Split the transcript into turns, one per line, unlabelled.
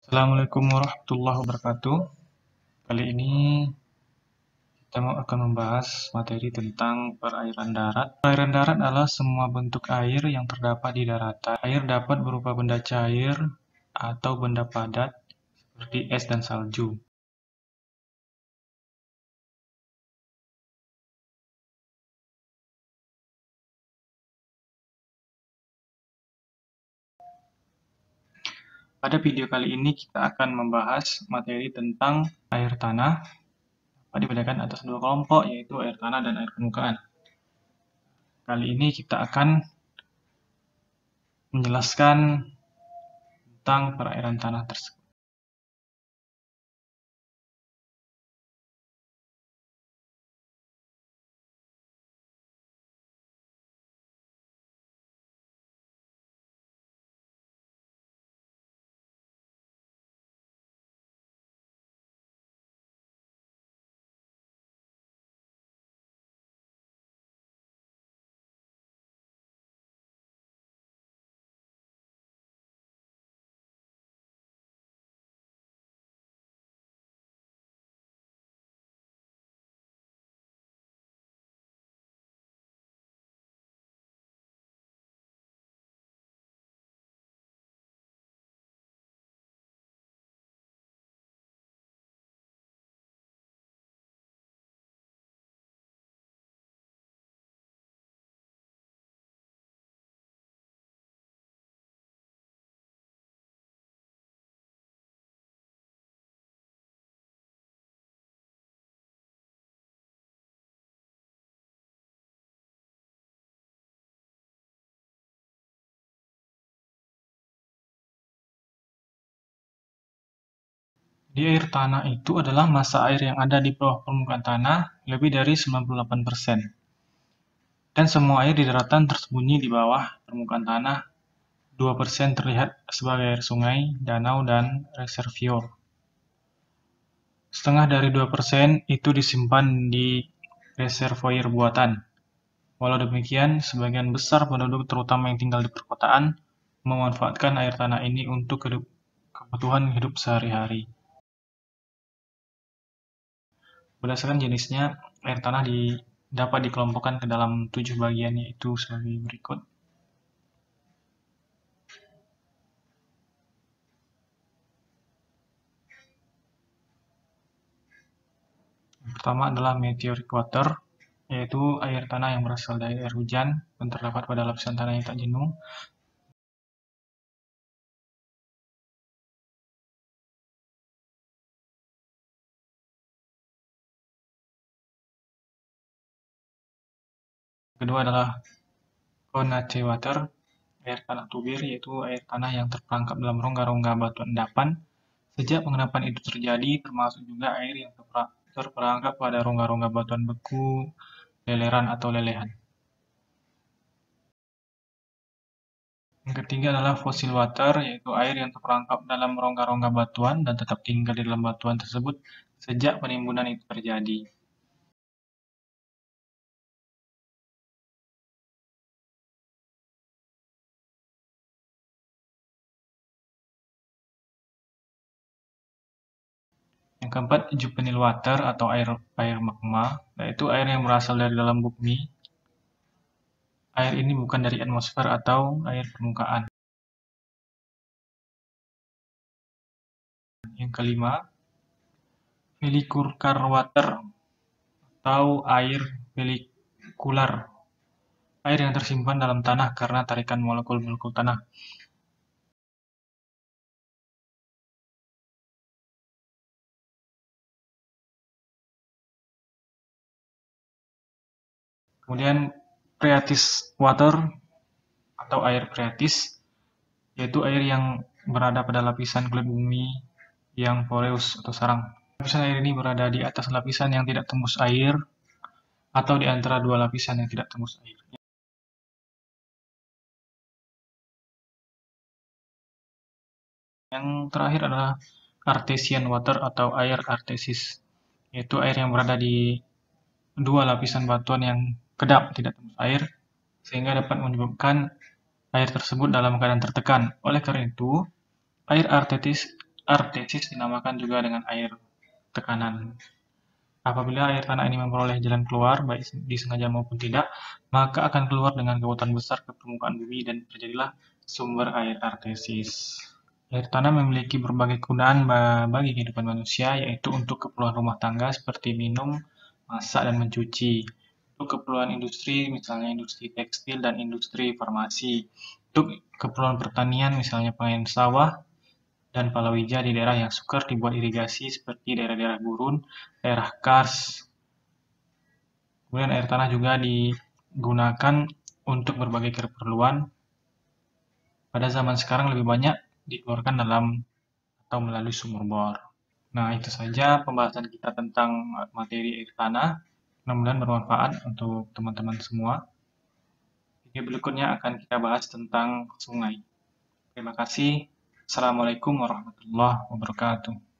Assalamualaikum warahmatullahi wabarakatuh. Kali ini kita akan membahas materi tentang perairan darat. Perairan darat adalah semua bentuk air yang terdapat di daratan. Air dapat berupa benda cair atau benda padat seperti es dan salju. Pada video kali ini kita akan membahas materi tentang air tanah. Dapat dibedakan atas dua kelompok, yaitu air tanah dan air permukaan. Kali ini kita akan menjelaskan tentang perairan tanah tersebut. Di air tanah itu adalah massa air yang ada di bawah permukaan tanah lebih dari 98%. Dan semua air di daratan tersembunyi di bawah permukaan tanah. 2% terlihat sebagai air sungai, danau, dan reservoir. Setengah dari 2% itu disimpan di reservoir buatan. Walau demikian, sebagian besar penduduk terutama yang tinggal di perkotaan memanfaatkan air tanah ini untuk kebutuhan hidup sehari-hari. Berdasarkan jenisnya, air tanah dapat dikelompokkan ke dalam 7 bagian, yaitu sebagai berikut. Yang pertama adalah meteoric water, yaitu air tanah yang berasal dari air hujan dan terdapat pada lapisan tanah yang tak jenuh. Kedua adalah connache water, air tanah tubir, yaitu air tanah yang terperangkap dalam rongga-rongga batuan endapan. Sejak pengendapan itu terjadi, termasuk juga air yang terperangkap pada rongga-rongga batuan beku, leleran atau lelehan. Yang ketiga adalah fossil water, yaitu air yang terperangkap dalam rongga-rongga batuan dan tetap tinggal di dalam batuan tersebut sejak penimbunan itu terjadi. Yang keempat, juvenile water atau air magma, yaitu air yang berasal dari dalam bumi. Air ini bukan dari atmosfer atau air permukaan. Yang kelima, pellicular water atau air pelikular, air yang tersimpan dalam tanah karena tarikan molekul-molekul tanah. Kemudian phreatis water atau air phreatis, yaitu air yang berada pada lapisan kulit bumi yang poreus atau sarang. Lapisan air ini berada di atas lapisan yang tidak tembus air atau di antara dua lapisan yang tidak tembus air. Yang terakhir adalah artesian water atau air artesis, yaitu air yang berada di dua lapisan batuan yang kedap tidak tembus air, sehingga dapat menyebabkan air tersebut dalam keadaan tertekan. Oleh karena itu, air artesis artesis dinamakan juga dengan air tekanan. Apabila air tanah ini memperoleh jalan keluar, baik disengaja maupun tidak, maka akan keluar dengan kekuatan besar ke permukaan bumi dan terjadilah sumber air artesis. Air tanah memiliki berbagai kegunaan bagi kehidupan manusia, yaitu untuk keperluan rumah tangga seperti minum, masak, dan mencuci. Untuk keperluan industri, misalnya industri tekstil dan industri farmasi. Untuk keperluan pertanian, misalnya panen sawah dan palawija di daerah yang sukar dibuat irigasi seperti daerah-daerah gurun, daerah kars. Kemudian air tanah juga digunakan untuk berbagai keperluan. Pada zaman sekarang lebih banyak dikeluarkan dalam atau melalui sumur bor. Nah, itu saja pembahasan kita tentang materi air tanah. Mudah-mudahan bermanfaat untuk teman-teman semua. Video berikutnya akan kita bahas tentang sungai. Terima kasih. Assalamualaikum warahmatullahi wabarakatuh.